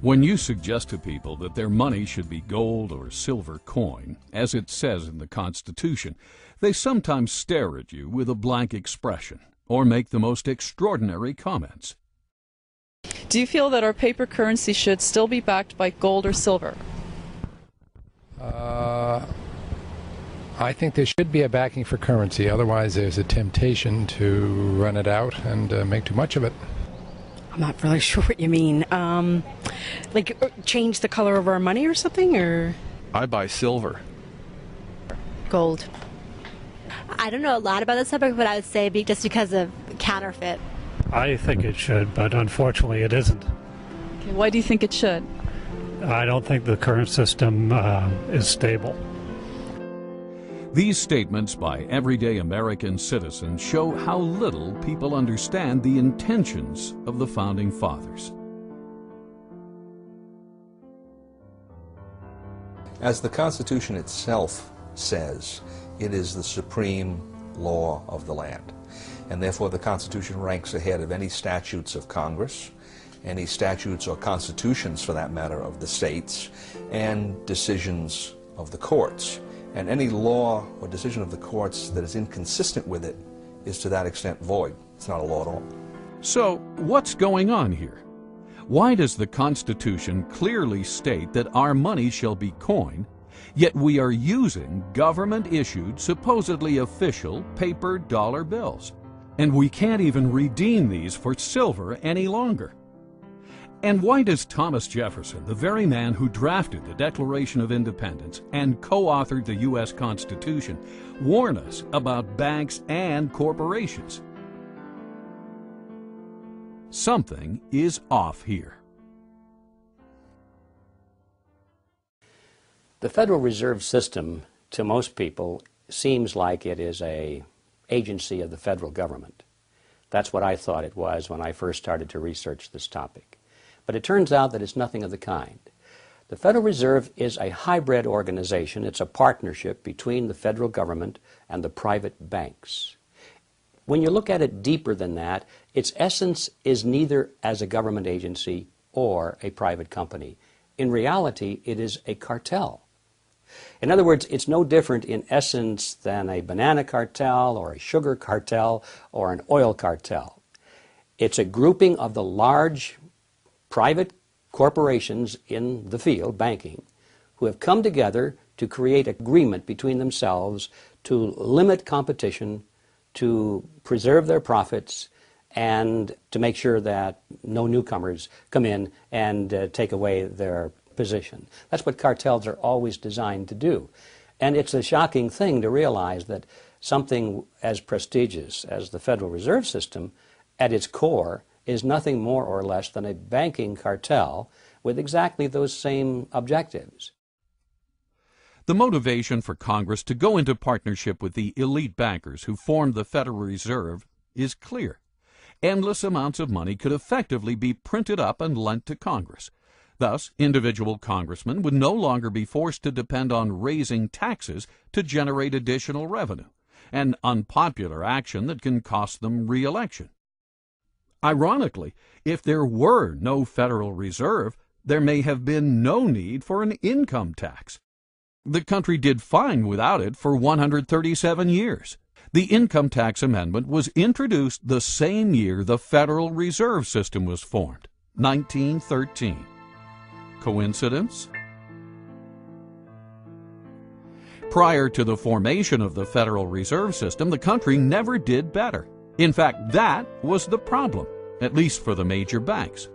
When you suggest to people that their money should be gold or silver coin, as it says in the Constitution, they sometimes stare at you with a blank expression or make the most extraordinary comments. Do you feel that our paper currency should still be backed by gold or silver? I think there should be a backing for currency. Otherwise, there's a temptation to run it out and make too much of it. I'm not really sure what you mean. Like change the color of our money or something, or? I buy silver. Gold. I don't know a lot about this subject, but I would say just because of counterfeit. I think it should, but unfortunately it isn't. Okay, why do you think it should? I don't think the current system is stable. These statements by everyday American citizens show how little people understand the intentions of the Founding Fathers. As the Constitution itself says, it is the supreme law of the land. And therefore the Constitution ranks ahead of any statutes of Congress, any statutes or constitutions, for that matter, of the states, and decisions of the courts. And any law or decision of the courts that is inconsistent with it is to that extent void. It's not a law at all. So, what's going on here? Why does the Constitution clearly state that our money shall be coin, yet we are using government-issued, supposedly official, paper dollar bills? And we can't even redeem these for silver any longer. And why does Thomas Jefferson, the very man who drafted the Declaration of Independence and co-authored the U.S. Constitution, warn us about banks and corporations? Something is off here. The Federal Reserve System, to most people, seems like it is an agency of the federal government. That's what I thought it was when I first started to research this topic. But it turns out that it's nothing of the kind. The Federal Reserve is a hybrid organization. It's a partnership between the federal government and the private banks. When you look at it deeper than that, its essence is neither as a government agency or a private company. In reality, it is a cartel. In other words, it's no different in essence than a banana cartel or a sugar cartel or an oil cartel. It's a grouping of the large private corporations in the field, banking, who have come together to create agreement between themselves to limit competition, to preserve their profits, and to make sure that no newcomers come in and take away their position. That's what cartels are always designed to do. And it's a shocking thing to realize that something as prestigious as the Federal Reserve System, at its core, is nothing more or less than a banking cartel with exactly those same objectives. The motivation for Congress to go into partnership with the elite bankers who formed the Federal Reserve is clear. Endless amounts of money could effectively be printed up and lent to Congress. Thus, individual congressmen would no longer be forced to depend on raising taxes to generate additional revenue, an unpopular action that can cost them re-election. Ironically, if there were no Federal Reserve, there may have been no need for an income tax. The country did fine without it for 137 years. The income tax amendment was introduced the same year the Federal Reserve System was formed, 1913. Coincidence? Prior to the formation of the Federal Reserve System, the country never did better. In fact, that was the problem, at least for the major banks.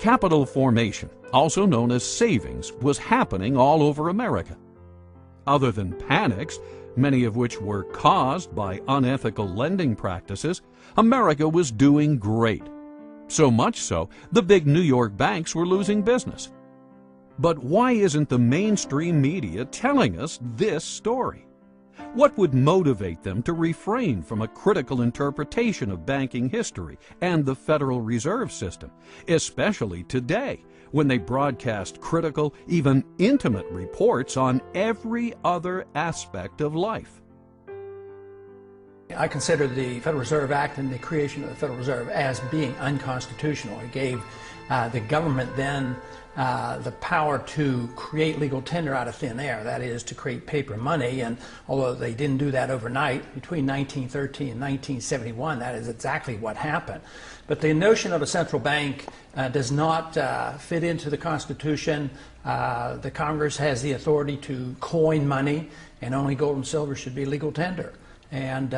Capital formation, also known as savings, was happening all over America. Other than panics, many of which were caused by unethical lending practices, America was doing great. So much so, the big New York banks were losing business. But why isn't the mainstream media telling us this story? What would motivate them to refrain from a critical interpretation of banking history and the Federal Reserve System, especially today, when they broadcast critical, even intimate reports on every other aspect of life? I consider the Federal Reserve Act and the creation of the Federal Reserve as being unconstitutional. It gave the government then the power to create legal tender out of thin air, that is, to create paper money. And although they didn't do that overnight, between 1913 and 1971, that is exactly what happened. But the notion of a central bank does not fit into the Constitution. The Congress has the authority to coin money, and only gold and silver should be legal tender. And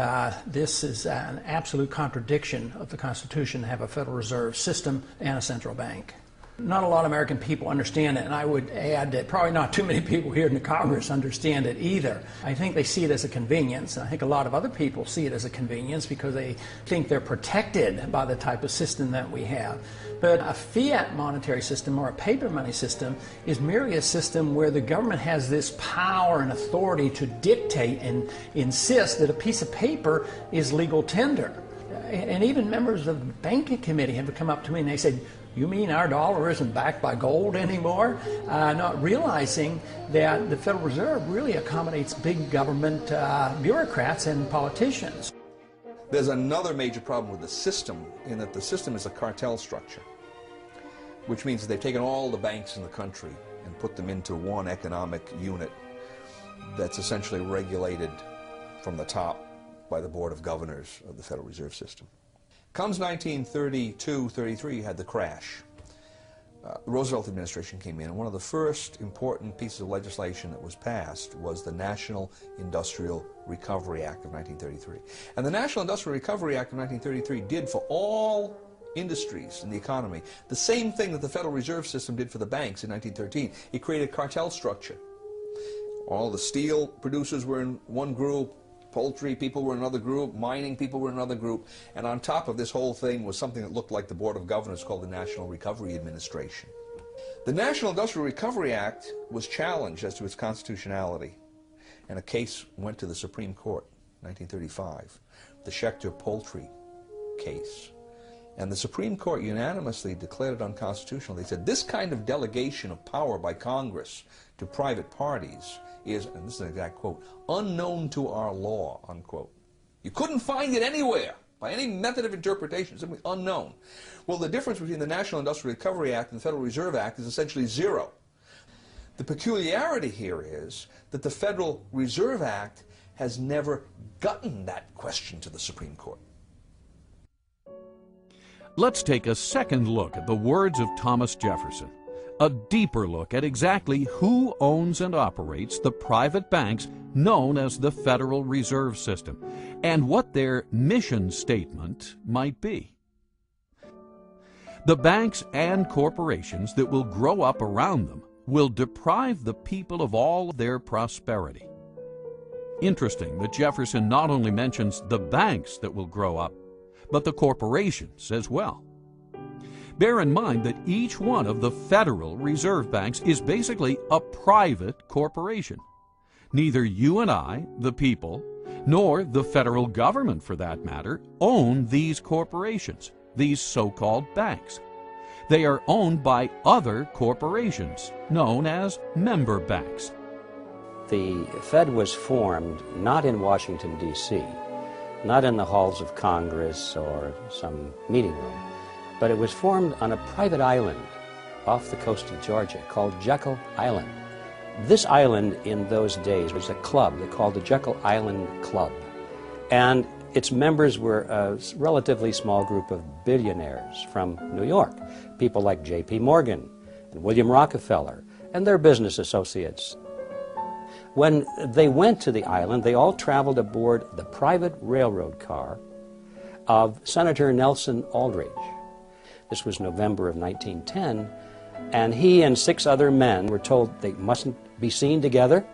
this is an absolute contradiction of the Constitution to have a Federal Reserve System and a central bank. Not a lot of American people understand it, and I would add that probably not too many people here in the Congress understand it either. I think they see it as a convenience, and I think a lot of other people see it as a convenience because they think they're protected by the type of system that we have. But a fiat monetary system or a paper money system is merely a system where the government has this power and authority to dictate and insist that a piece of paper is legal tender. And even members of the banking committee have come up to me and they said, "You mean our dollar isn't backed by gold anymore?" Not realizing that the Federal Reserve really accommodates big government bureaucrats and politicians. There's another major problem with the system in that the system is a cartel structure, which means that they've taken all the banks in the country and put them into one economic unit that's essentially regulated from the top by the Board of Governors of the Federal Reserve System. Comes 1932-33, you had the crash. The Roosevelt administration came in, and one of the first important pieces of legislation that was passed was the National Industrial Recovery Act of 1933. And the National Industrial Recovery Act of 1933 did for all industries in the economy the same thing that the Federal Reserve System did for the banks in 1913. It created a cartel structure. All the steel producers were in one group, poultry people were in another group, mining people were in another group, and on top of this whole thing was something that looked like the Board of Governors called the National Recovery Administration. The National Industrial Recovery Act was challenged as to its constitutionality, and a case went to the Supreme Court in 1935, the Schechter poultry case. And the Supreme Court unanimously declared it unconstitutional. They said this kind of delegation of power by Congress to private parties is, and this is an exact quote, unknown to our law, unquote. You couldn't find it anywhere by any method of interpretation, simply unknown. Well, the difference between the National Industrial Recovery Act and the Federal Reserve Act is essentially zero. The peculiarity here is that the Federal Reserve Act has never gotten that question to the Supreme Court. Let's take a second look at the words of Thomas Jefferson. A deeper look at exactly who owns and operates the private banks known as the Federal Reserve System, and what their mission statement might be. The banks and corporations that will grow up around them will deprive the people of all their prosperity. Interesting that Jefferson not only mentions the banks that will grow up, but the corporations as well. Bear in mind that each one of the Federal Reserve Banks is basically a private corporation. Neither you and I, the people, nor the federal government for that matter, own these corporations, these so-called banks. They are owned by other corporations, known as member banks. The Fed was formed not in Washington, D.C., not in the halls of Congress or some meeting room, but it was formed on a private island off the coast of Georgia called Jekyll Island. This island in those days was a club they called the Jekyll Island Club, and its members were a relatively small group of billionaires from New York, people like J.P. Morgan and William Rockefeller and their business associates. When they went to the island, they all traveled aboard the private railroad car of Senator Nelson Aldrich. This was November of 1910, and he and 6 other men were told they mustn't be seen together,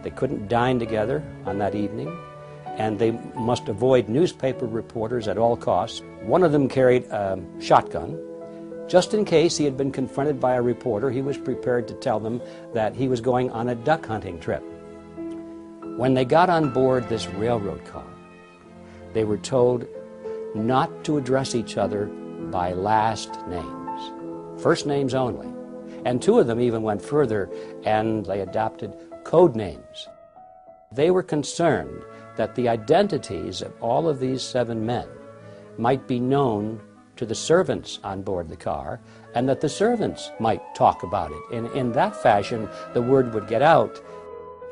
they couldn't dine together on that evening, and they must avoid newspaper reporters at all costs. One of them carried a shotgun. Just in case he had been confronted by a reporter, he was prepared to tell them that he was going on a duck hunting trip. When they got on board this railroad car, they were told not to address each other by last names, first names only. And 2 of them even went further, and they adopted code names. They were concerned that the identities of all of these 7 men might be known to the servants on board the car, and that the servants might talk about it. And in that fashion, the word would get out.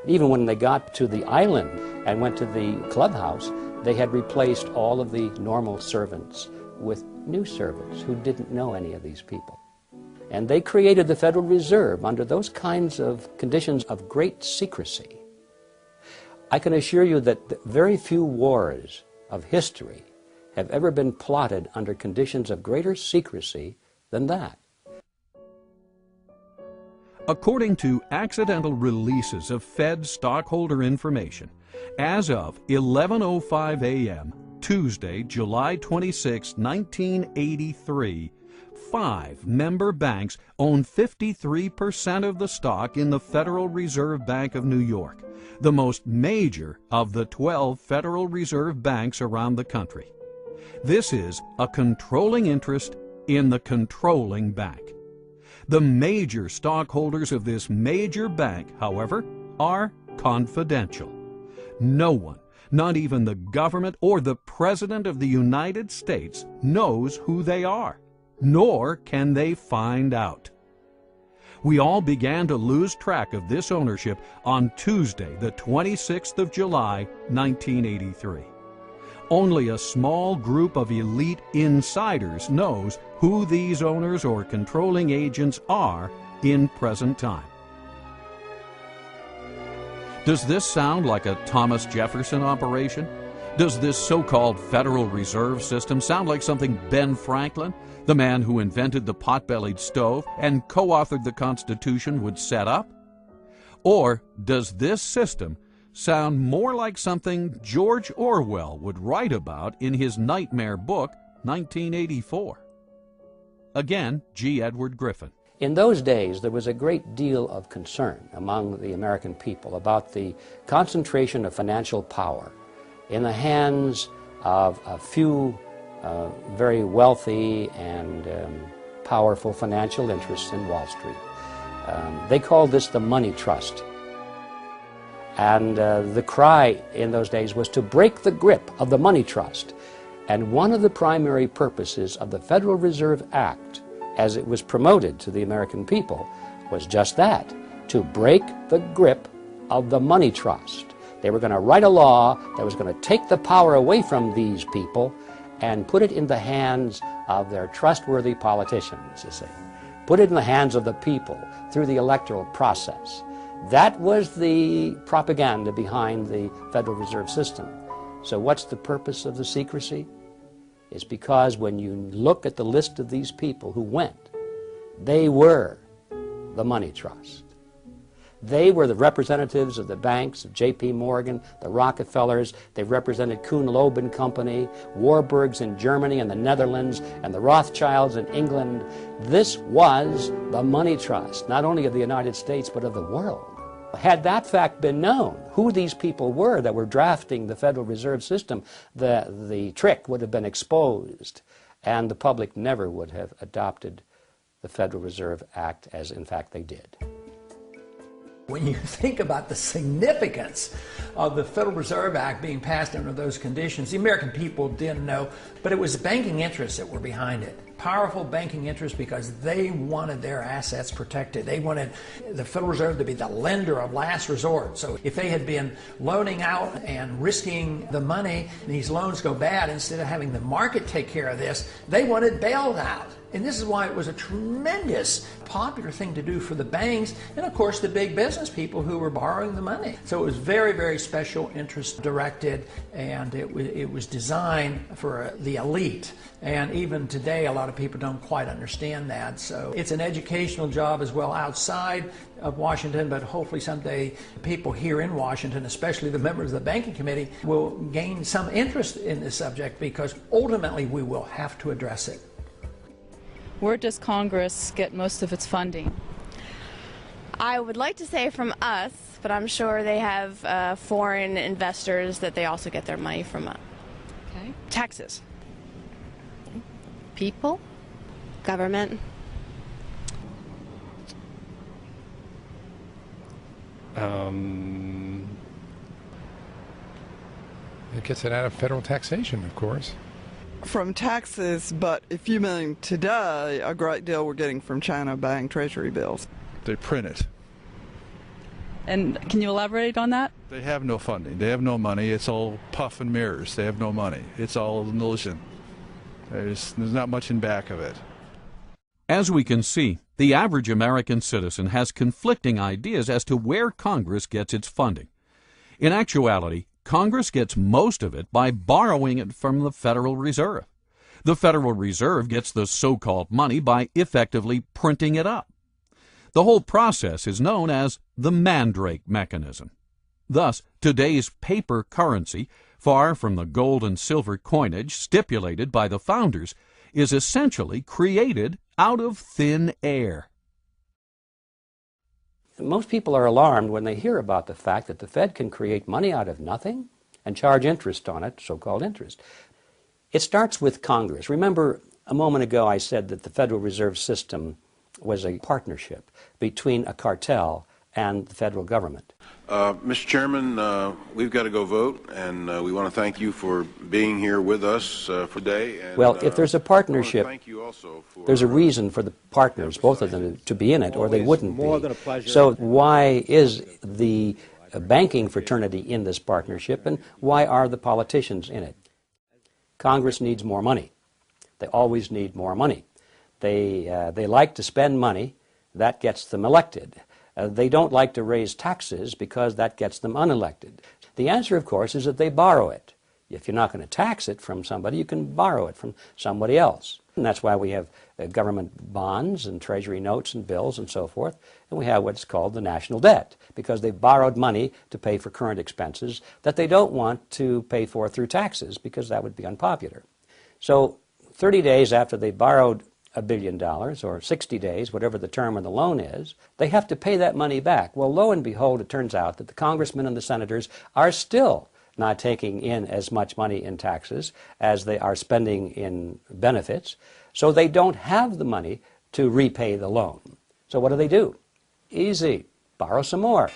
Even when they got to the island and went to the clubhouse, they had replaced all of the normal servants with new servants who didn't know any of these people. And they created the Federal Reserve under those kinds of conditions of great secrecy. I can assure you that very few wars of history have ever been plotted under conditions of greater secrecy than that. According to accidental releases of Fed stockholder information, as of 11:05 a.m., Tuesday, July 26, 1983, 5 member banks own 53% of the stock in the Federal Reserve Bank of New York, the most major of the 12 Federal Reserve banks around the country. This is a controlling interest in the controlling bank. The major stockholders of this major bank, however, are confidential. No one, not even the government or the President of the United States, knows who they are, nor can they find out. We all began to lose track of this ownership on Tuesday, the 26th of July, 1983. Only a small group of elite insiders knows who these owners or controlling agents are in present time. Does this sound like a Thomas Jefferson operation? Does this so-called Federal Reserve System sound like something Ben Franklin, the man who invented the pot-bellied stove and co-authored the Constitution, would set up? Or does this system sound more like something George Orwell would write about in his nightmare book, 1984? Again, G. Edward Griffin. In those days, there was a great deal of concern among the American people about the concentration of financial power in the hands of a few very wealthy and powerful financial interests in Wall Street. They called this the money trust. And the cry in those days was to break the grip of the money trust. And one of the primary purposes of the Federal Reserve Act, as it was promoted to the American people, was just that, to break the grip of the money trust. They were going to write a law that was going to take the power away from these people and put it in the hands of their trustworthy politicians, you see. Put it in the hands of the people through the electoral process. That was the propaganda behind the Federal Reserve System. So what's the purpose of the secrecy? It's because when you look at the list of these people who went, they were the money trust. They were the representatives of the banks, of J.P. Morgan, the Rockefellers. They represented Kuhn Loeb and Company, Warburgs in Germany and the Netherlands, and the Rothschilds in England. This was the money trust, not only of the United States, but of the world. Had that fact been known, who these people were that were drafting the Federal Reserve System, the trick would have been exposed, and the public never would have adopted the Federal Reserve Act as, in fact, they did. When you think about the significance of the Federal Reserve Act being passed under those conditions, the American people didn't know, but it was the banking interests that were behind it. Powerful banking interests, because they wanted their assets protected. They wanted the Federal Reserve to be the lender of last resort. So if they had been loaning out and risking the money, and these loans go bad, instead of having the market take care of this, they wanted bailed out. And this is why it was a tremendous popular thing to do for the banks and, of course, the big business people who were borrowing the money. So it was very, very special interest directed, and it was designed for the elite. And even today, a lot of people don't quite understand that. So it's an educational job as well outside of Washington, but hopefully someday people here in Washington, especially the members of the Banking Committee, will gain some interest in this subject, because ultimately we will have to address it. Where does Congress get most of its funding? I would like to say from us, but I'm sure they have foreign investors that they also get their money from. Okay. Taxes. People? Government? gets it out of federal taxation, of course. From taxes, but if you mean today, a great deal we're getting from China buying treasury bills. They print it. And can you elaborate on that? They have no funding. They have no money. It's all puff and mirrors. They have no money. It's all an illusion. There's not much in back of it. As we can see, the average American citizen has conflicting ideas as to where Congress gets its funding. In actuality, Congress gets most of it by borrowing it from the Federal Reserve. The Federal Reserve gets the so-called money by effectively printing it up. The whole process is known as the Mandrake mechanism. Thus, today's paper currency, far from the gold and silver coinage stipulated by the founders, is essentially created out of thin air. Most people are alarmed when they hear about the fact that the Fed can create money out of nothing and charge interest on it, so-called interest. It starts with Congress. Remember, a moment ago I said that the Federal Reserve System was a partnership between a cartel and the federal government. Mr. Chairman, we've got to go vote, and we want to thank you for being here with us for today. And, well, if there's a partnership, thank you also for, there's a reason for the partners, both of them, to be in it, or they wouldn't more be. than a pleasure. So why is the banking fraternity in this partnership, and why are the politicians in it? Congress needs more money. They always need more money. They like to spend money. That gets them elected. They don't like to raise taxes because that gets them unelected. The answer, of course, is that they borrow it. If you're not going to tax it from somebody, you can borrow it from somebody else. And that's why we have government bonds and treasury notes and bills and so forth. And we have what's called the national debt, because they've borrowed money to pay for current expenses that they don't want to pay for through taxes, because that would be unpopular. So 30 days after they borrowed $1 billion, or 60 days, whatever the term of the loan is, they have to pay that money back. Well, lo and behold, it turns out that the congressmen and the senators are still not taking in as much money in taxes as they are spending in benefits, so they don't have the money to repay the loan. So what do? Easy. Borrow some more.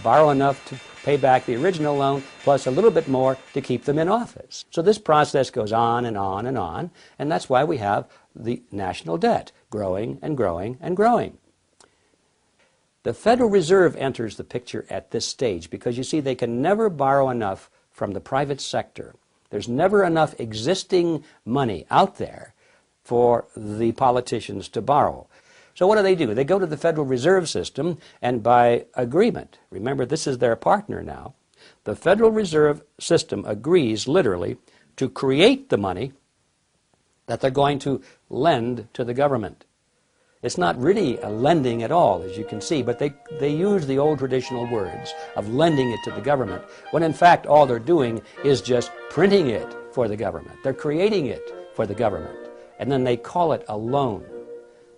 Borrow enough to pay back the original loan, plus a little bit more to keep them in office. So this process goes on and on and on, and that's why we have the national debt growing and growing and growing. The Federal Reserve enters the picture at this stage because, you see, they can never borrow enough from the private sector. There's never enough existing money out there for the politicians to borrow. So what do? They go to the Federal Reserve System, and by agreement, remember this is their partner now, the Federal Reserve System agrees literally to create the money that they're going to lend to the government. It's not really a lending at all, as you can see, but they use the old traditional words of lending it to the government, when in fact all they're doing is just printing it for the government. They're creating it for the government, and then they call it a loan.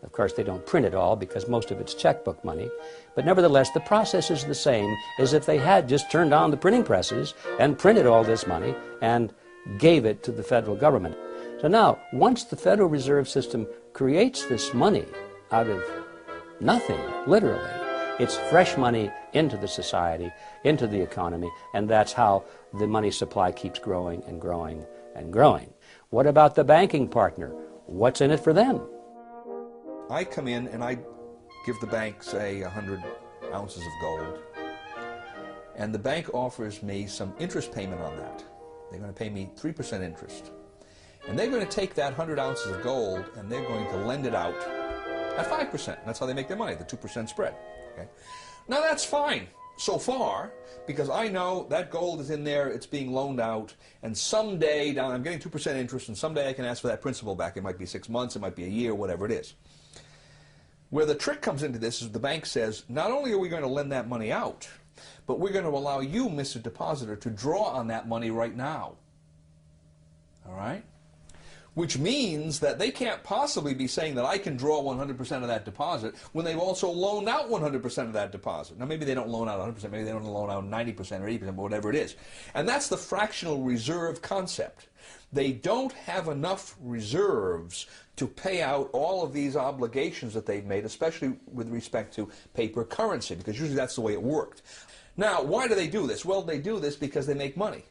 Of course, they don't print it all because most of it's checkbook money, but nevertheless, the process is the same as if they had just turned on the printing presses and printed all this money and gave it to the federal government. So now, once the Federal Reserve System creates this money out of nothing, literally, it's fresh money into the society, into the economy, and that's how the money supply keeps growing and growing and growing. What about the banking partner? What's in it for them? I come in and I give the bank, say, 100 ounces of gold, and the bank offers me some interest payment on that. They're going to pay me 3% interest. And they're going to take that 100 ounces of gold and they're going to lend it out at 5%. That's how they make their money, the 2% spread. Okay? Now that's fine so far, because I know that gold is in there, it's being loaned out, and someday down I'm getting 2% interest, and someday I can ask for that principal back. It might be 6 months, it might be a year, whatever it is. Where the trick comes into this is the bank says, not only are we going to lend that money out, but we're going to allow you, Mr. Depositor, to draw on that money right now. All right? Which means that they can't possibly be saying that I can draw 100% of that deposit when they've also loaned out 100% of that deposit. Now, maybe they don't loan out 100%, maybe they don't loan out 90% or 80%, but whatever it is. And that's the fractional reserve concept. They don't have enough reserves to pay out all of these obligations that they've made, especially with respect to paper currency, because usually that's the way it worked. Now, why do they do this? Well, they do this because they make money.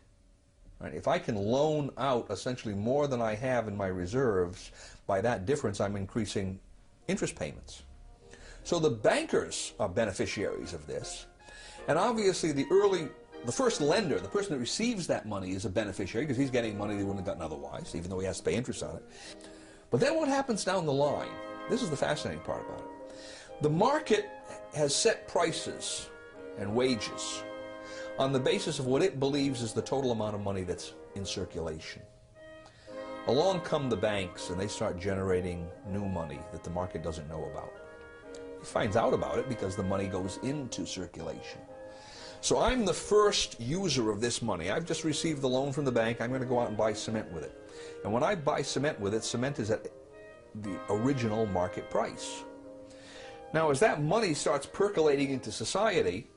Right? If I can loan out essentially more than I have in my reserves, by that difference I'm increasing interest payments. So the bankers are beneficiaries of this, and obviously the first lender, the person that receives that money, is a beneficiary because he's getting money they wouldn't have gotten otherwise, even though he has to pay interest on it. But then what happens down the line? This is the fascinating part about it. The market has set prices and wages on the basis of what it believes is the total amount of money that's in circulation. Along come the banks and they start generating new money that the market doesn't know about. He finds out about it because the money goes into circulation. So I'm the first user of this money. I've just received the loan from the bank. I'm going to go out and buy cement with it. And when I buy cement with it, cement is at the original market price. Now, as that money starts percolating into society,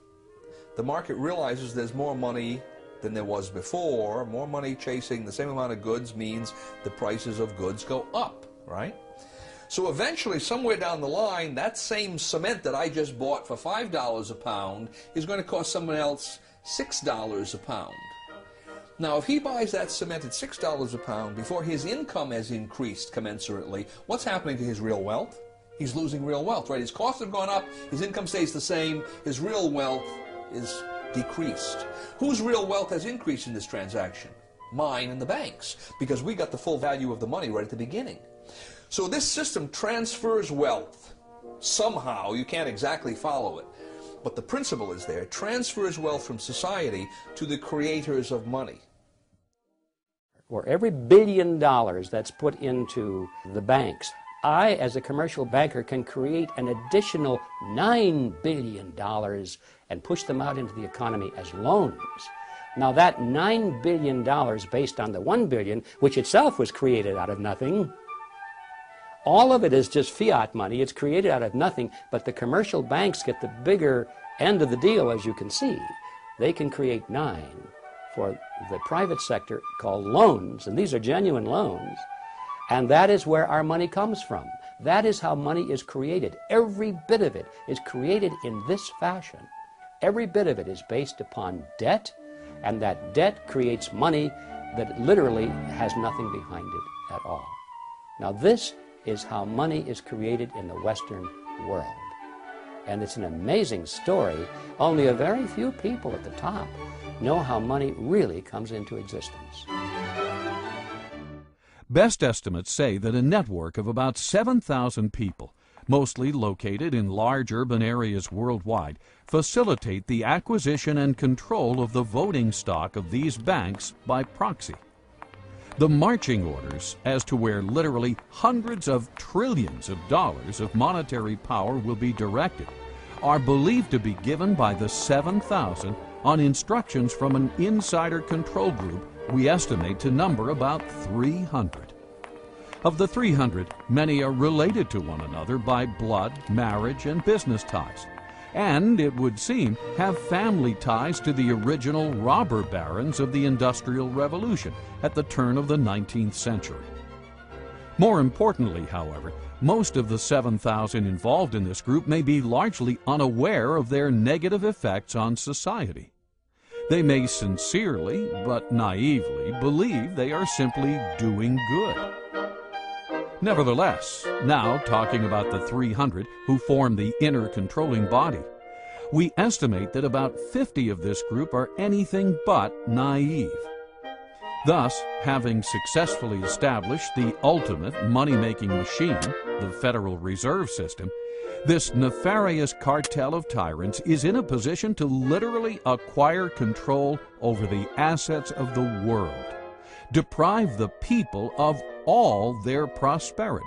the market realizes there's more money than there was before. More money chasing the same amount of goods means the prices of goods go up, right? So eventually, somewhere down the line, that same cement that I just bought for $5 a pound is going to cost someone else $6 a pound. Now, if he buys that cement at $6 a pound before his income has increased commensurately, what's happening to his real wealth? He's losing real wealth, right? His costs have gone up, his income stays the same, his real wealth is decreased. Whose real wealth has increased in this transaction? Mine and the bank's, because we got the full value of the money right at the beginning. So this system transfers wealth. Somehow, you can't exactly follow it, but the principle is there. It transfers wealth from society to the creators of money. For every $1 billion that's put into the banks, I, as a commercial banker, can create an additional $9 billion and push them out into the economy as loans. Now that $9 billion based on the $1 billion, which itself was created out of nothing, all of it is just fiat money. It's created out of nothing, but the commercial banks get the bigger end of the deal, as you can see. They can create 9 for the private sector called loans, and these are genuine loans. And that is where our money comes from. That is how money is created. Every bit of it is created in this fashion. Every bit of it is based upon debt, and that debt creates money that literally has nothing behind it at all. Now this is how money is created in the Western world. And it's an amazing story. Only a very few people at the top know how money really comes into existence. Best estimates say that a network of about 7,000 people, mostly located in large urban areas worldwide, facilitate the acquisition and control of the voting stock of these banks by proxy. The marching orders as to where literally hundreds of trillions of dollars of monetary power will be directed are believed to be given by the 7,000 on instructions from an insider control group we estimate to number about 300. Of the 300, many are related to one another by blood, marriage, and business ties, and, it would seem, have family ties to the original robber barons of the Industrial Revolution at the turn of the 19th century. More importantly, however, most of the 7,000 involved in this group may be largely unaware of their negative effects on society. They may sincerely, but naively, believe they are simply doing good. Nevertheless, now talking about the 300 who form the inner controlling body, we estimate that about 50 of this group are anything but naive. Thus, having successfully established the ultimate money-making machine, the Federal Reserve System, this nefarious cartel of tyrants is in a position to literally acquire control over the assets of the world, deprive the people of all their prosperity,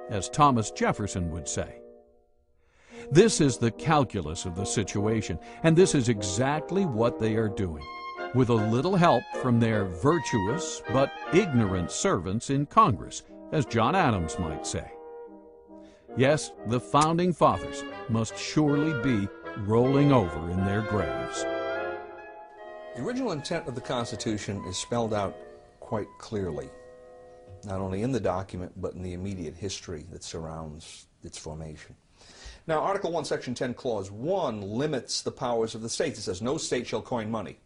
as Thomas Jefferson would say. This is the calculus of the situation, and this is exactly what they are doing, with a little help from their virtuous but ignorant servants in Congress, as John Adams might say. Yes, the Founding Fathers must surely be rolling over in their graves. The original intent of the Constitution is spelled out quite clearly, not only in the document, but in the immediate history that surrounds its formation. Now, Article 1, Section 10, Clause 1 limits the powers of the states. It says, no state shall coin money.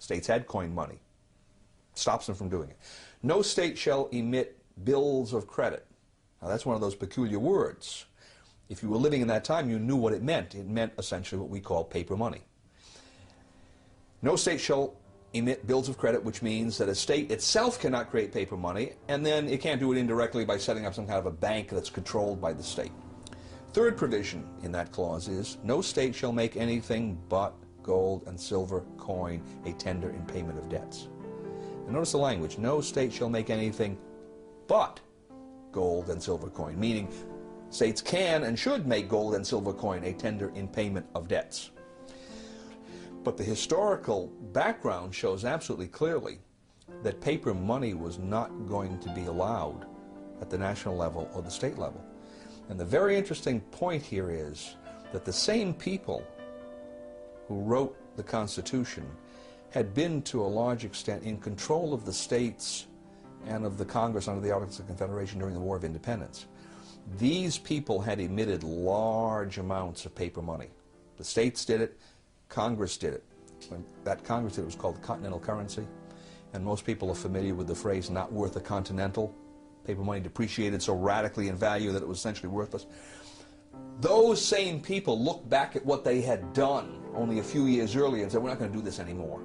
States had coined money. stops them from doing it. No state shall emit bills of credit. Now that's one of those peculiar words. If you were living in that time, you knew what it meant. It meant essentially what we call paper money. No state shall emit bills of credit, which means that a state itself cannot create paper money, and then it can't do it indirectly by setting up some kind of a bank that's controlled by the state. Third provision in that clause is, no state shall make anything but gold and silver coin a tender in payment of debts. And notice the language, no state shall make anything but gold and silver coin, meaning states can and should make gold and silver coin a tender in payment of debts. But the historical background shows absolutely clearly that paper money was not going to be allowed at the national level or the state level. And the very interesting point here is that the same people who wrote the Constitution had been to a large extent in control of the states and of the Congress under the Articles of Confederation during the War of Independence. These people had emitted large amounts of paper money. The states did it, Congress did it. When that Congress did it was called the Continental Currency, and most people are familiar with the phrase not worth a continental. Paper money depreciated so radically in value that it was essentially worthless. Those same people looked back at what they had done only a few years earlier and said, we're not going to do this anymore.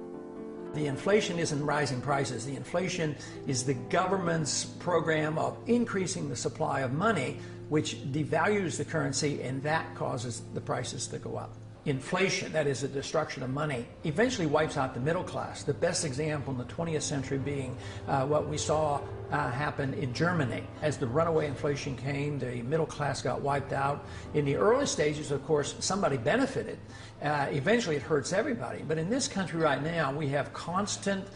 The inflation isn't rising prices. The inflation is the government's program of increasing the supply of money, which devalues the currency, and that causes the prices to go up. Inflation, that is the destruction of money, eventually wipes out the middle class. The best example in the 20th century being what we saw happen in Germany. As the runaway inflation came, the middle class got wiped out. In the early stages, of course, somebody benefited. Eventually it hurts everybody. But in this country right now, we have constant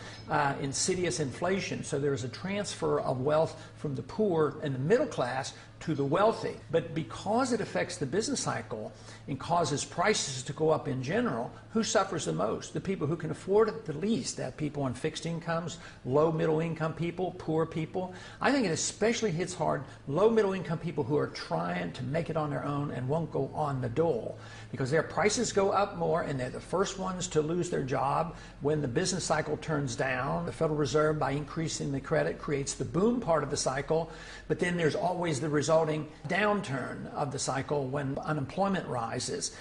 insidious inflation. So there's a transfer of wealth from the poor and the middle class to the wealthy. But because it affects the business cycle and causes prices to go up in general, who suffers the most? The people who can afford it the least. That people on fixed incomes, low middle income people, poor people. I think it especially hits hard low middle income people who are trying to make it on their own and won't go on the dole, because their prices go up more and they're the first ones to lose their job when the business cycle turns down. The Federal Reserve, by increasing the credit, creates the boom part of the cycle, but then there's always the resulting downturn of the cycle when unemployment rises.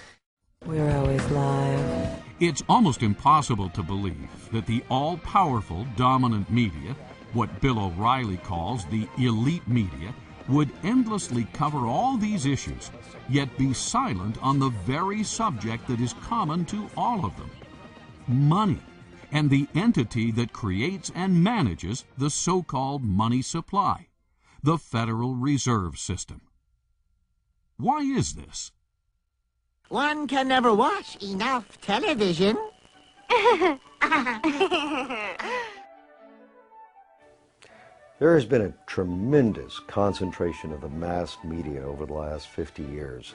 We're always live. It's almost impossible to believe that the all-powerful dominant media, what Bill O'Reilly calls the elite media, would endlessly cover all these issues, yet be silent on the very subject that is common to all of them: money, and the entity that creates and manages the so-called money supply, the Federal Reserve System. Why is this? One can never watch enough television. There has been a tremendous concentration of the mass media over the last 50 years,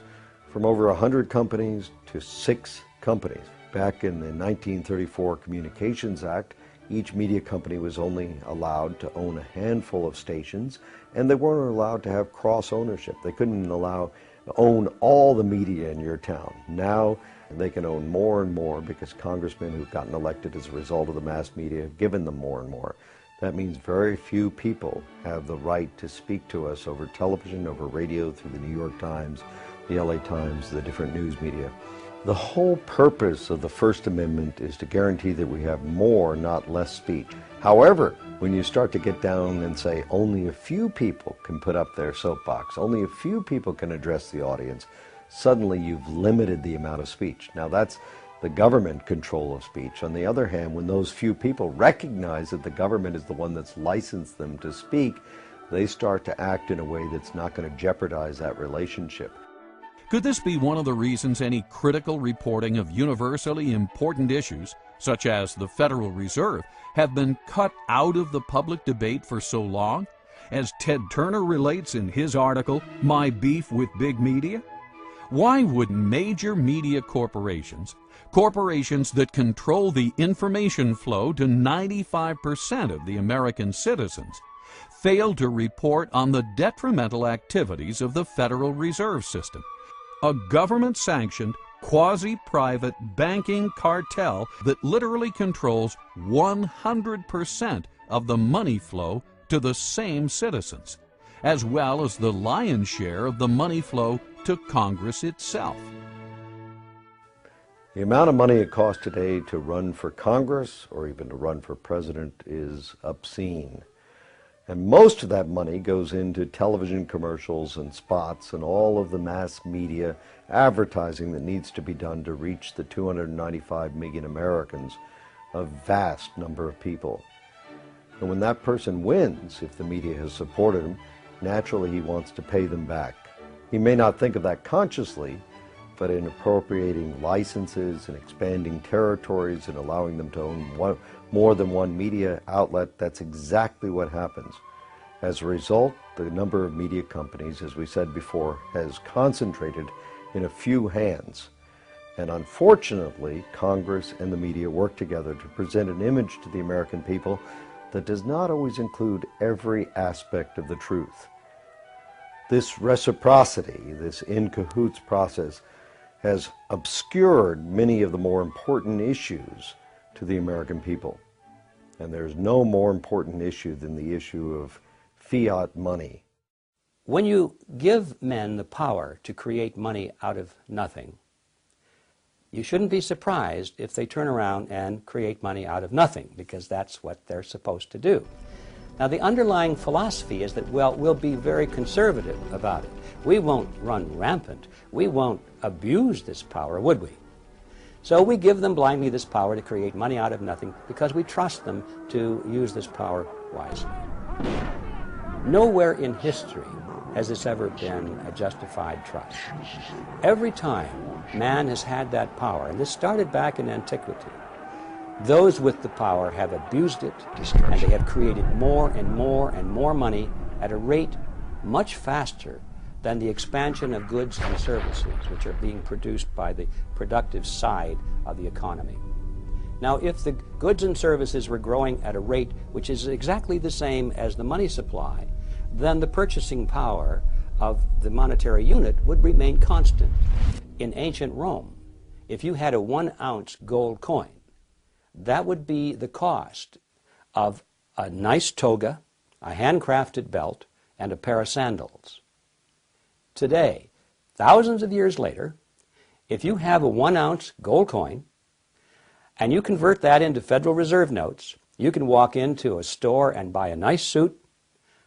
from over 100 companies to 6 companies. Back in the 1934 Communications Act, each media company was only allowed to own a handful of stations, and they weren't allowed to have cross-ownership. They couldn't own all the media in your town. Now they can own more and more because congressmen who've gotten elected as a result of the mass media have given them more and more. That means very few people have the right to speak to us over television, over radio, through the New York Times, the LA Times, the different news media. The whole purpose of the First Amendment is to guarantee that we have more, not less speech. However, when you start to get down and say only a few people can put up their soapbox, only a few people can address the audience, suddenly you've limited the amount of speech. Now that's the government control of speech. On the other hand, when those few people recognize that the government is the one that's licensed them to speak, they start to act in a way that's not going to jeopardize that relationship. Could this be one of the reasons any critical reporting of universally important issues, such as the Federal Reserve, have been cut out of the public debate for so long? As Ted Turner relates in his article, My Beef with Big Media? Why would major media corporations that control the information flow to 95% of the American citizens, fail to report on the detrimental activities of the Federal Reserve System, a government-sanctioned, quasi-private banking cartel that literally controls 100% of the money flow to the same citizens, as well as the lion's share of the money flow to Congress itself. The amount of money it costs today to run for Congress or even to run for president is obscene. And most of that money goes into television commercials and spots and all of the mass media advertising that needs to be done to reach the 295 million Americans, a vast number of people. And when that person wins, if the media has supported him, naturally he wants to pay them back. He may not think of that consciously, but in appropriating licenses and expanding territories and allowing them to own more than one media outlet, that's exactly what happens. As a result, the number of media companies, as we said before, has concentrated in a few hands. And unfortunately, Congress and the media work together to present an image to the American people that does not always include every aspect of the truth. This reciprocity, this in cahoots process, has obscured many of the more important issues to the American people. And there's no more important issue than the issue of fiat money. When you give men the power to create money out of nothing, you shouldn't be surprised if they turn around and create money out of nothing, because that's what they're supposed to do. Now, the underlying philosophy is that, well, we'll be very conservative about it. We won't run rampant. We won't abuse this power, would we? So we give them blindly this power to create money out of nothing because we trust them to use this power wisely. Nowhere in history has this ever been a justified trust. Every time man has had that power, and this started back in antiquity, those with the power have abused it, and they have created more and more and more money at a rate much faster than the expansion of goods and services which are being produced by the productive side of the economy. Now, if the goods and services were growing at a rate which is exactly the same as the money supply, then the purchasing power of the monetary unit would remain constant. In ancient Rome, if you had a 1-ounce gold coin, that would be the cost of a nice toga, a handcrafted belt, and a pair of sandals. Today, thousands of years later, if you have a 1-ounce gold coin and you convert that into Federal Reserve notes, you can walk into a store and buy a nice suit,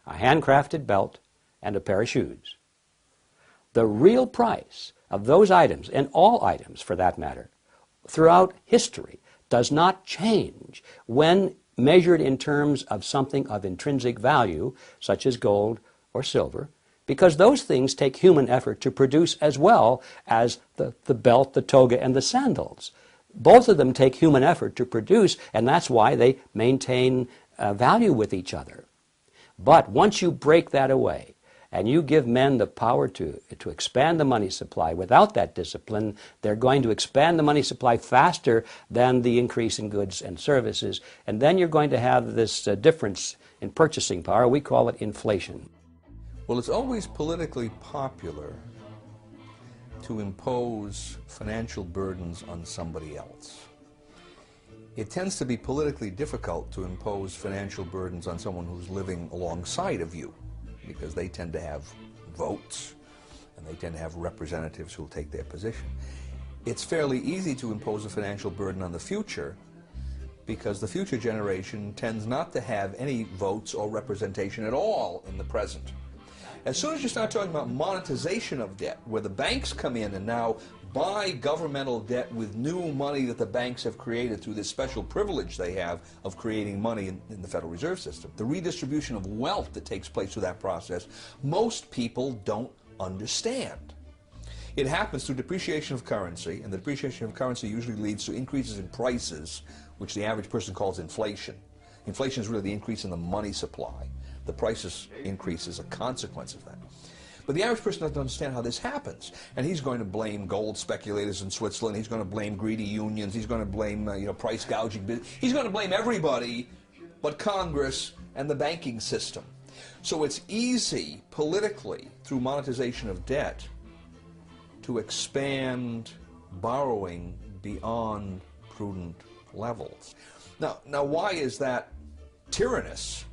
a handcrafted belt, and a pair of shoes. The real price of those items, and all items for that matter, throughout history, does not change when measured in terms of something of intrinsic value, such as gold or silver, because those things take human effort to produce as well as the belt, the toga, and the sandals. Both of them take human effort to produce, and that's why they maintain value with each other. But once you break that away, and you give men the power to expand the money supply without that discipline, they're going to expand the money supply faster than the increase in goods and services, and then you're going to have this difference in purchasing power. We call it inflation. Well, it's always politically popular to impose financial burdens on somebody else. It tends to be politically difficult to impose financial burdens on someone who's living alongside of you, because they tend to have votes and they tend to have representatives who will take their position. It's fairly easy to impose a financial burden on the future because the future generation tends not to have any votes or representation at all in the present. As soon as you start talking about monetization of debt, where the banks come in and now buy governmental debt with new money that the banks have created through this special privilege they have of creating money in the Federal Reserve System, the redistribution of wealth that takes place through that process, most people don't understand. It happens through depreciation of currency, and the depreciation of currency usually leads to increases in prices, which the average person calls inflation. Inflation is really the increase in the money supply. The prices increase as a consequence of that. But the average person doesn't understand how this happens, and he's going to blame gold speculators in Switzerland. He's going to blame greedy unions. He's going to blame price gouging. He's going to blame everybody but Congress and the banking system. So it's easy politically through monetization of debt to expand borrowing beyond prudent levels. Now why is that tyrannous?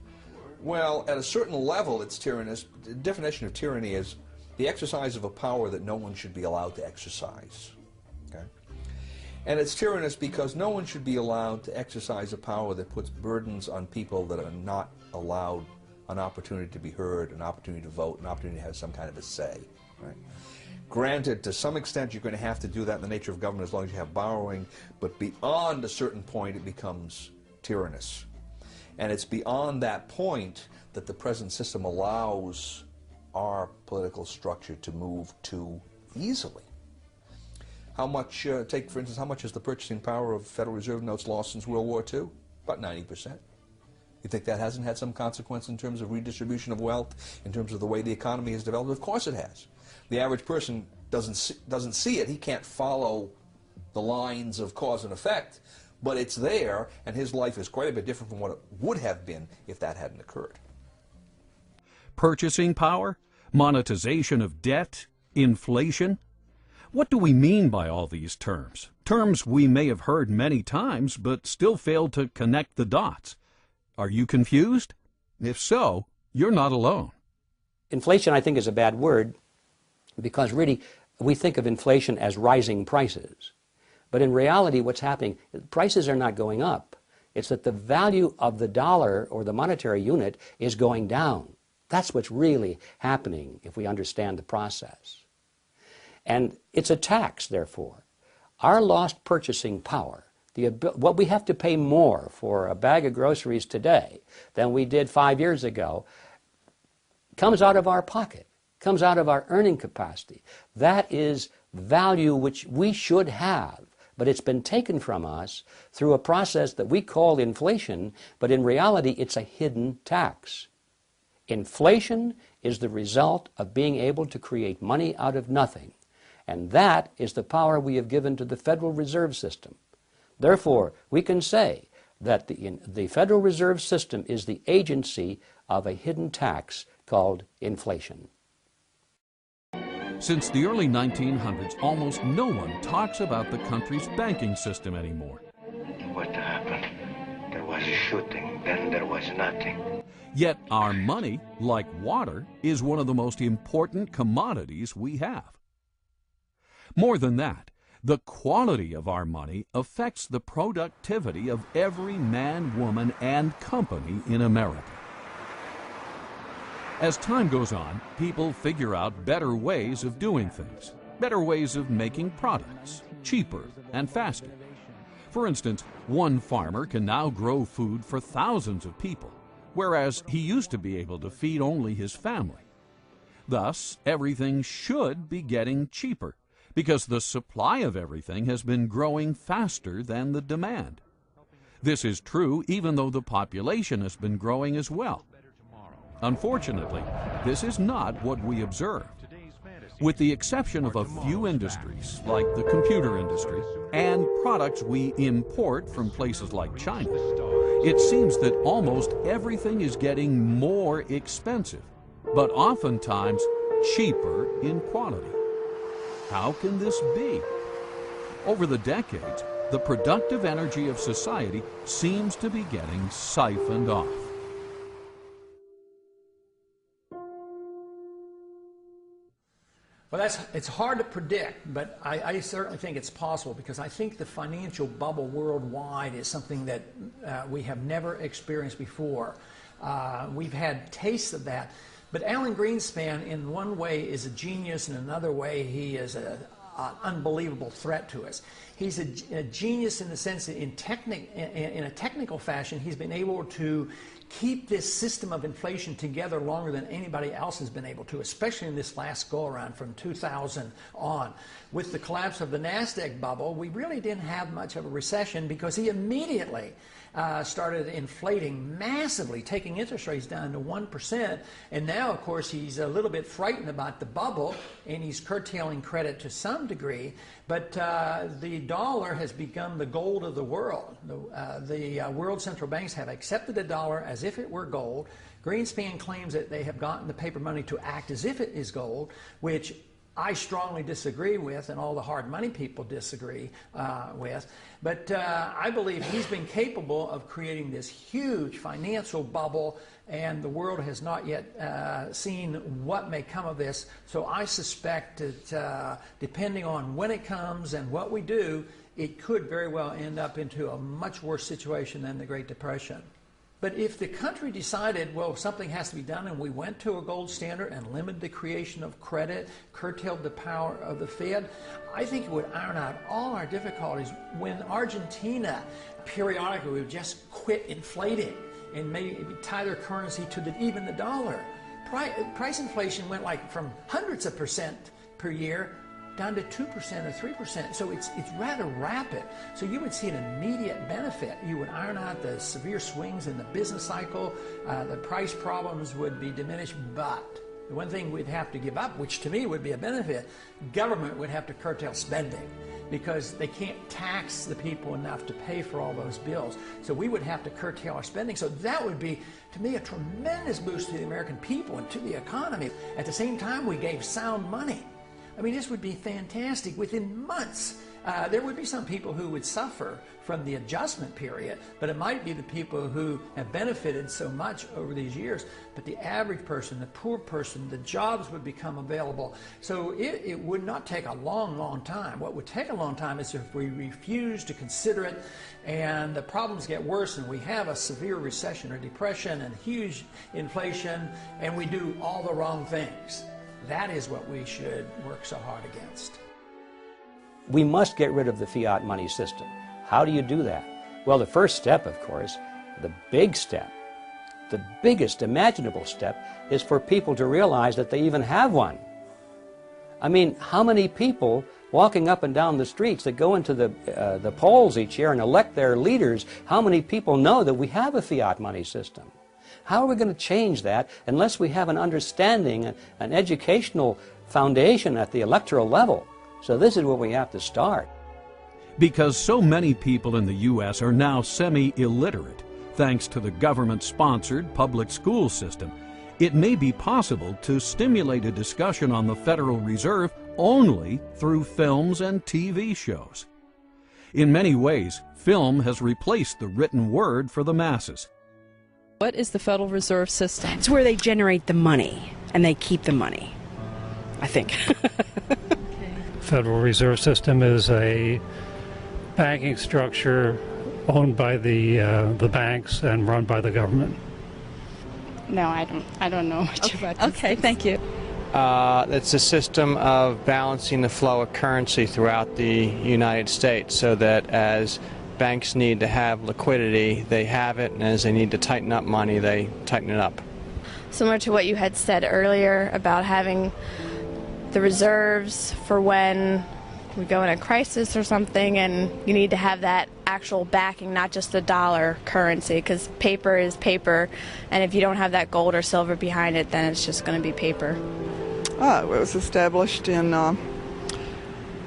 Well, at a certain level it's tyrannous. The definition of tyranny is the exercise of a power that no one should be allowed to exercise. Okay? And it's tyrannous because no one should be allowed to exercise a power that puts burdens on people that are not allowed an opportunity to be heard, an opportunity to vote, an opportunity to have some kind of a say. Right? Granted, to some extent you're going to have to do that in the nature of government as long as you have borrowing, but beyond a certain point it becomes tyrannous. And it's beyond that point that the present system allows our political structure to move too easily. How much, take for instance, how much is the purchasing power of Federal Reserve notes lost since World War II? About 90%. You think that hasn't had some consequence in terms of redistribution of wealth, in terms of the way the economy has developed? Of course it has. The average person doesn't see it. He can't follow the lines of cause and effect, but it's there, and his life is quite a bit different from what it would have been if that hadn't occurred. Purchasing power, monetization of debt, inflation. What do we mean by all these terms? Terms we may have heard many times, but still fail to connect the dots. Are you confused? If so, you're not alone. Inflation, I think, is a bad word because really we think of inflation as rising prices. But in reality, what's happening, prices are not going up. It's that the value of the dollar or the monetary unit is going down. That's what's really happening if we understand the process. And it's a tax, therefore. Our lost purchasing power, what we have to pay more for a bag of groceries today than we did 5 years ago, comes out of our pocket, comes out of our earning capacity. That is value which we should have, but it's been taken from us through a process that we call inflation, but in reality it's a hidden tax. Inflation is the result of being able to create money out of nothing. And that is the power we have given to the Federal Reserve System. Therefore, we can say that the Federal Reserve System is the agency of a hidden tax called inflation. Since the early 1900s, almost no one talks about the country's banking system anymore. What happened? There was a shooting, then there was nothing. Yet our money, like water, is one of the most important commodities we have. More than that, the quality of our money affects the productivity of every man, woman, and company in America. As time goes on, people figure out better ways of doing things, better ways of making products, cheaper and faster. For instance, one farmer can now grow food for thousands of people, whereas he used to be able to feed only his family. Thus, everything should be getting cheaper, because the supply of everything has been growing faster than the demand. This is true even though the population has been growing as well. Unfortunately, this is not what we observed. With the exception of a few industries, like the computer industry, and products we import from places like China, it seems that almost everything is getting more expensive, but oftentimes cheaper in quality. How can this be? Over the decades, the productive energy of society seems to be getting siphoned off. Well, it's hard to predict, but I certainly think it's possible because I think the financial bubble worldwide is something that we have never experienced before. We've had tastes of that. But Alan Greenspan, in one way, is a genius, and in another way, he is an unbelievable threat to us. He's a genius in the sense that in a technical fashion, he's been able to keep this system of inflation together longer than anybody else has been able to, especially in this last go-around from 2000 on. With the collapse of the NASDAQ bubble, we really didn't have much of a recession because he immediately started inflating massively, taking interest rates down to 1%. And now, of course, he's a little bit frightened about the bubble, and he's curtailing credit to some degree. But the dollar has become the gold of the world. The world central banks have accepted the dollar as if it were gold. Greenspan claims that they have gotten the paper money to act as if it is gold, which I strongly disagree with, and all the hard money people disagree with. But I believe he's been capable of creating this huge financial bubble, and the world has not yet seen what may come of this. So I suspect that depending on when it comes and what we do, it could very well end up into a much worse situation than the Great Depression. But if the country decided, well, something has to be done, and we went to a gold standard and limited the creation of credit, curtailed the power of the Fed, I think it would iron out all our difficulties. When Argentina periodically would just quit inflating and maybe tie their currency to even the dollar. Price inflation went like from hundreds of percent per year down to 2% or 3%. So it's rather rapid. So you would see an immediate benefit. You would iron out the severe swings in the business cycle. The price problems would be diminished. But the one thing we'd have to give up, which to me would be a benefit, government would have to curtail spending, because they can't tax the people enough to pay for all those bills. So we would have to curtail our spending. So that would be, to me, a tremendous boost to the American people and to the economy. At the same time, we gave sound money. I mean, this would be fantastic. Within months, there would be some people who would suffer from the adjustment period, but it might be the people who have benefited so much over these years. But the average person, the poor person, the jobs would become available. So it would not take a long, long time. What would take a long time is if we refuse to consider it and the problems get worse and we have a severe recession or depression and huge inflation and we do all the wrong things. That is what we should work so hard against. We must get rid of the fiat money system. How do you do that? Well, the first step, of course, the big step, the biggest imaginable step, is for people to realize that they even have one. I mean, how many people walking up and down the streets that go into the polls each year and elect their leaders, how many people know that we have a fiat money system? How are we going to change that unless we have an understanding, an educational foundation at the electoral level? So this is where we have to start. Because so many people in the U.S. are now semi-illiterate, thanks to the government-sponsored public school system, it may be possible to stimulate a discussion on the Federal Reserve only through films and TV shows. In many ways, film has replaced the written word for the masses. What is the Federal Reserve System? It's where they generate the money and they keep the money, I think. Federal Reserve System is a banking structure owned by the banks and run by the government. No, I don't know much about this. Okay, thank you. It's a system of balancing the flow of currency throughout the United States so that as banks need to have liquidity, they have it, and as they need to tighten up money, they tighten it up. Similar to what you had said earlier about having the reserves for when we go in a crisis or something, and you need to have that actual backing, not just the dollar currency, because paper is paper, and if you don't have that gold or silver behind it, then it's just going to be paper. It was established in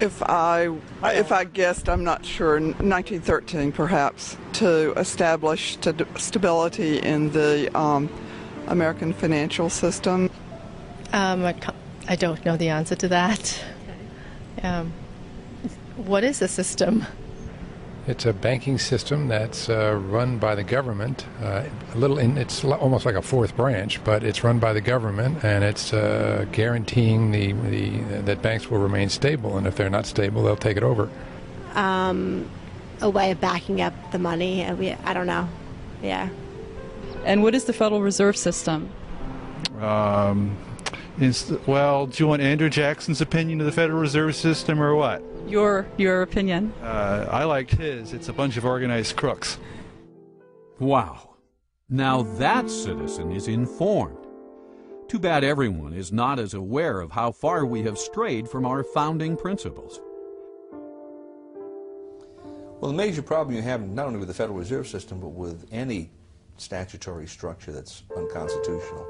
if I guessed, I'm not sure, 1913 perhaps, to establish stability in the American financial system. I don't know the answer to that. What is a system? It's a banking system that's run by the government. It's almost like a fourth branch, but it's run by the government, and it's guaranteeing that banks will remain stable. And if they're not stable, they'll take it over. A way of backing up the money. I don't know. Yeah. And what is the Federal Reserve System? Well, do you want Andrew Jackson's opinion of the Federal Reserve System or what? Your opinion. I liked his. It's a bunch of organized crooks. Wow. Now that citizen is informed. Too bad everyone is not as aware of how far we have strayed from our founding principles. Well, the major problem you have not only with the Federal Reserve System, but with any statutory structure that's unconstitutional,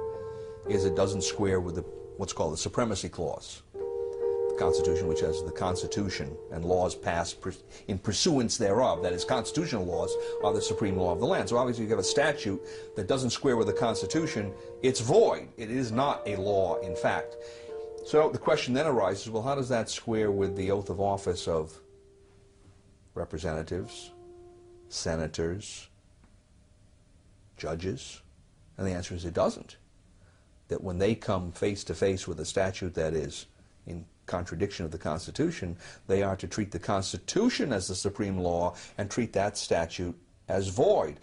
is it doesn't square with what's called the Supremacy Clause. The Constitution, which has the Constitution and laws passed in pursuance thereof, that is, constitutional laws are the supreme law of the land. So obviously you have a statute that doesn't square with the Constitution, it's void. It is not a law, in fact. So the question then arises, well, how does that square with the oath of office of representatives, senators, judges? And the answer is it doesn't. That when they come face to face with a statute that is in contradiction of the Constitution, they are to treat the Constitution as the supreme law and treat that statute as void.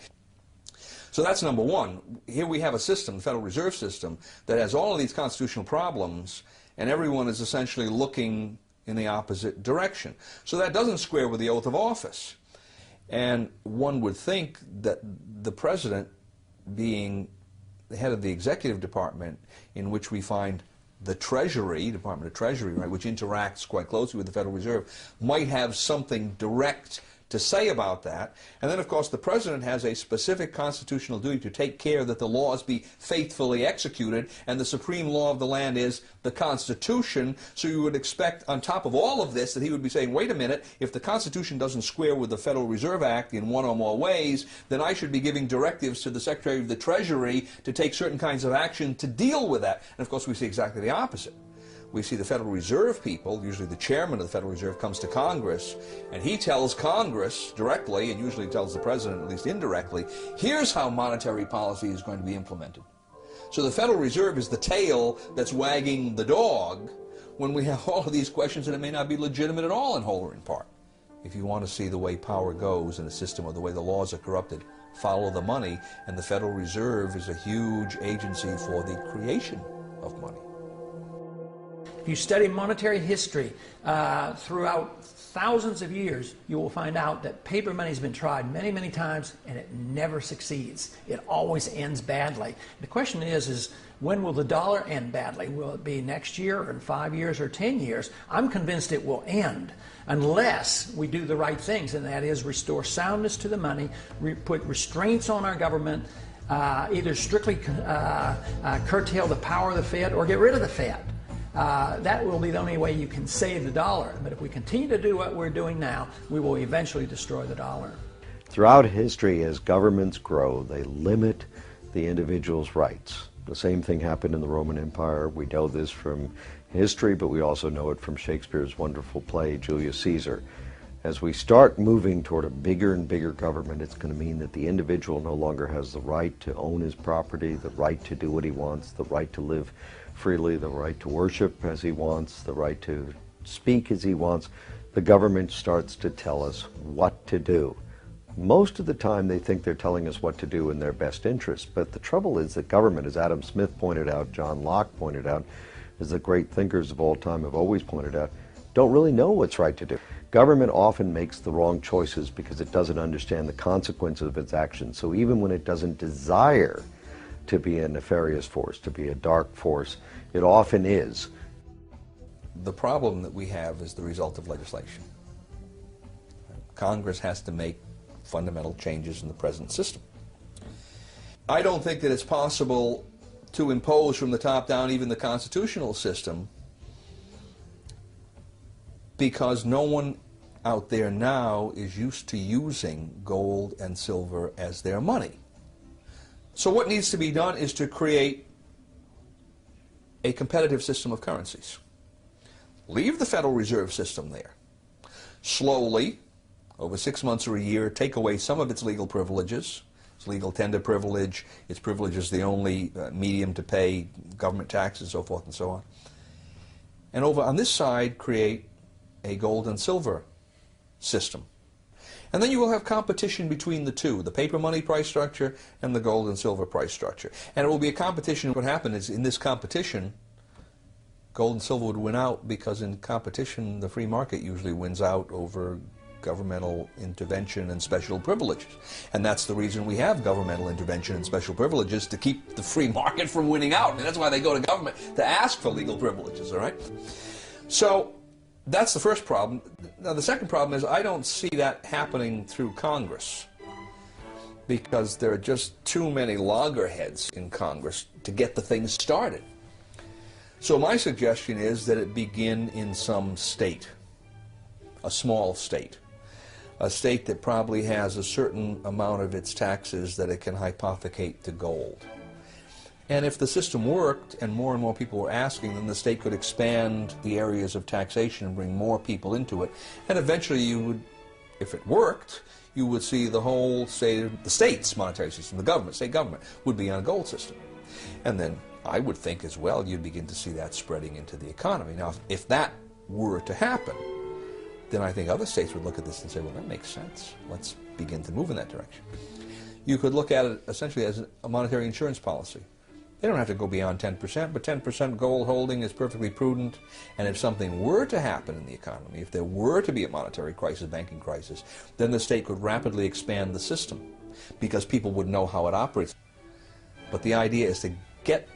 So that's number one. Here we have a system, the Federal Reserve System, that has all of these constitutional problems, and everyone is essentially looking in the opposite direction. So that doesn't square with the oath of office. And one would think that the president, being the head of the executive department, in which we find the Treasury, Department of Treasury, right, which interacts quite closely with the Federal Reserve, might have something direct to say about that. And then, of course, the president has a specific constitutional duty to take care that the laws be faithfully executed, and the supreme law of the land is the Constitution. So you would expect, on top of all of this, that he would be saying, wait a minute, if the Constitution doesn't square with the Federal Reserve Act in one or more ways, then I should be giving directives to the Secretary of the Treasury to take certain kinds of action to deal with that. And, of course, we see exactly the opposite. We see the Federal Reserve people, usually the chairman of the Federal Reserve, comes to Congress, and he tells Congress directly, and usually tells the president, at least indirectly, here's how monetary policy is going to be implemented. So the Federal Reserve is the tail that's wagging the dog when we have all of these questions that it may not be legitimate at all in whole or in part. If you want to see the way power goes in a system or the way the laws are corrupted, follow the money, and the Federal Reserve is a huge agency for the creation of money. If you study monetary history throughout thousands of years, you will find out that paper money has been tried many, many times, and it never succeeds. It always ends badly. The question is when will the dollar end badly? Will it be next year, or in 5 years, or 10 years? I'm convinced it will end unless we do the right things, and that is restore soundness to the money, put restraints on our government, either strictly curtail the power of the Fed or get rid of the Fed. That will be the only way you can save the dollar. But if we continue to do what we're doing now, we will eventually destroy the dollar. Throughout history, as governments grow, they limit the individual's rights. The same thing happened in the Roman Empire. We know this from history, but we also know it from Shakespeare's wonderful play, Julius Caesar. As we start moving toward a bigger and bigger government, it's going to mean that the individual no longer has the right to own his property, the right to do what he wants, the right to live freely, the right to worship as he wants, the right to speak as he wants. The government starts to tell us what to do. Most of the time they think they're telling us what to do in their best interest, but the trouble is that government, as Adam Smith pointed out, John Locke pointed out, as the great thinkers of all time have always pointed out, don't really know what's right to do. Government often makes the wrong choices because it doesn't understand the consequences of its actions. So even when it doesn't desire to be a nefarious force, to be a dark force, it often is. The problem that we have is the result of legislation. Congress has to make fundamental changes in the present system. I don't think that it's possible to impose from the top down even the constitutional system, because no one out there now is used to using gold and silver as their money. So what needs to be done is to create a competitive system of currencies. Leave the Federal Reserve System there. Slowly, over 6 months or a year, take away some of its legal privileges. Its legal tender privilege, its privilege as the only medium to pay government taxes, so forth and so on. And over on this side, create a gold and silver system. And then you will have competition between the two, the paper money price structure and the gold and silver price structure. And it will be a competition. What happened is, in this competition, gold and silver would win out, because in competition the free market usually wins out over governmental intervention and special privileges. And that's the reason we have governmental intervention and special privileges, to keep the free market from winning out. And that's why they go to government, to ask for legal privileges, all right? So that's the first problem. Now the second problem is, I don't see that happening through Congress, because there are just too many loggerheads in Congress to get the thing started. So my suggestion is that it begin in some state, a small state, a state that probably has a certain amount of its taxes that it can hypothecate to gold. And if the system worked and more people were asking, then the state could expand the areas of taxation and bring more people into it. And eventually you would, if it worked, you would see the whole state, the state's monetary system, the government, state government, would be on a gold system. And then I would think as well you'd begin to see that spreading into the economy. Now, if that were to happen, then I think other states would look at this and say, well, that makes sense. Let's begin to move in that direction. You could look at it essentially as a monetary insurance policy. They don't have to go beyond 10%, but 10% gold holding is perfectly prudent. And if something were to happen in the economy, if there were to be a monetary crisis, banking crisis, then the state could rapidly expand the system because people would know how it operates. But the idea is to get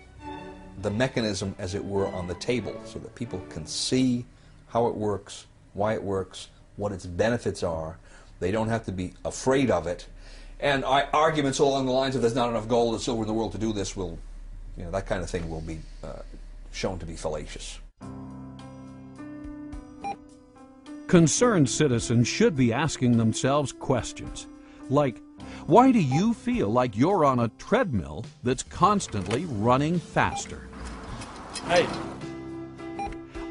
the mechanism, as it were, on the table so that people can see how it works, why it works, what its benefits are. They don't have to be afraid of it. And arguments along the lines of there's not enough gold or silver in the world to do this will, that kind of thing will be shown to be fallacious. Concerned citizens should be asking themselves questions like, why do you feel like you're on a treadmill that's constantly running faster? Hey.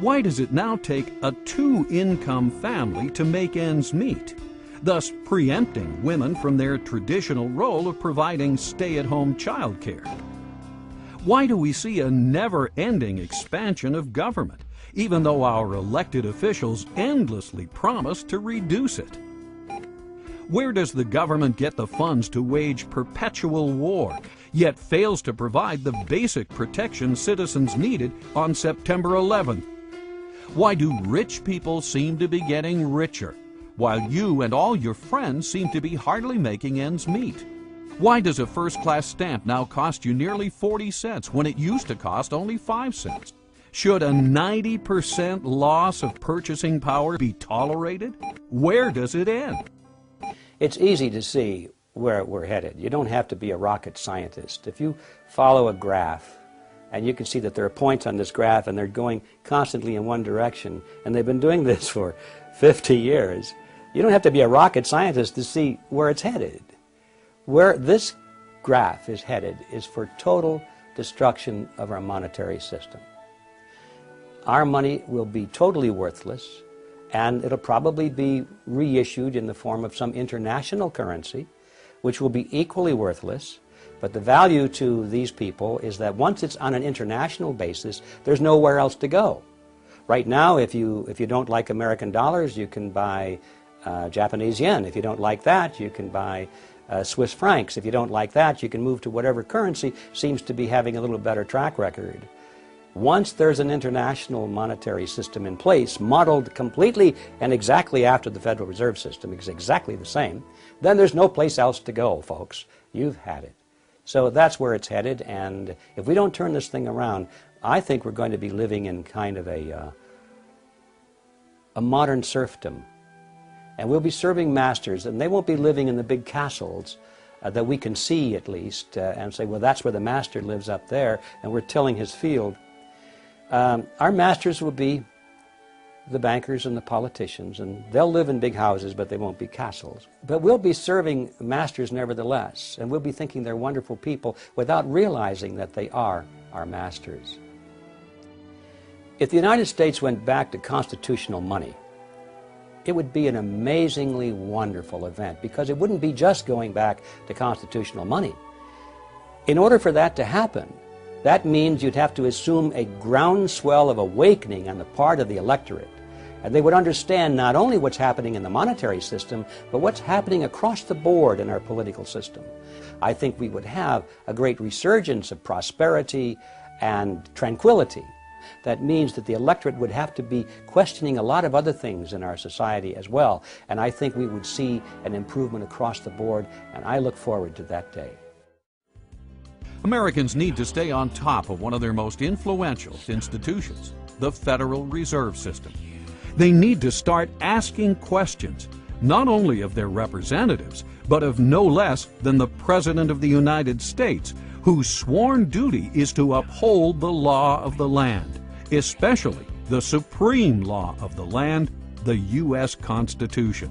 Why does it now take a two-income family to make ends meet, thus preempting women from their traditional role of providing stay-at-home childcare? Why do we see a never-ending expansion of government, even though our elected officials endlessly promise to reduce it? Where does the government get the funds to wage perpetual war, yet fails to provide the basic protection citizens needed on September 11th? Why do rich people seem to be getting richer, while you and all your friends seem to be hardly making ends meet? Why does a first-class stamp now cost you nearly 40 cents when it used to cost only 5 cents? Should a 90% loss of purchasing power be tolerated? Where does it end? It's easy to see where we're headed. You don't have to be a rocket scientist. If you follow a graph, and you can see that there are points on this graph and they're going constantly in one direction, and they've been doing this for 50 years, you don't have to be a rocket scientist to see where it's headed. Where this graph is headed is for total destruction of our monetary system. Our money will be totally worthless, and it'll probably be reissued in the form of some international currency, which will be equally worthless. But the value to these people is that once it's on an international basis, there's nowhere else to go. Right now, if you don't like American dollars, you can buy Japanese yen. If you don't like that, you can buy Swiss francs. If you don't like that, you can move to whatever currency seems to be having a little better track record. Once there's an international monetary system in place, modeled completely and exactly after the Federal Reserve System, it's exactly the same, then there's no place else to go, folks. You've had it. So that's where it's headed, and if we don't turn this thing around, I think we're going to be living in kind of a modern serfdom. And we'll be serving masters, and they won't be living in the big castles that we can see at least, and say, well, that's where the master lives up there, and we're tilling his field. Our masters will be the bankers and the politicians, and they'll live in big houses, but they won't be castles. But we'll be serving masters nevertheless, and we'll be thinking they're wonderful people without realizing that they are our masters. If the United States went back to constitutional money, it would be an amazingly wonderful event, because it wouldn't be just going back to constitutional money. In order for that to happen, that means you'd have to assume a groundswell of awakening on the part of the electorate. And they would understand not only what's happening in the monetary system, but what's happening across the board in our political system. I think we would have a great resurgence of prosperity and tranquility. That means that the electorate would have to be questioning a lot of other things in our society as well. And I think we would see an improvement across the board, and I look forward to that day. Americans need to stay on top of one of their most influential institutions, the Federal Reserve System. They need to start asking questions, not only of their representatives, but of no less than the President of the United States, whose sworn duty is to uphold the law of the land, especially the supreme law of the land, the U.S. Constitution.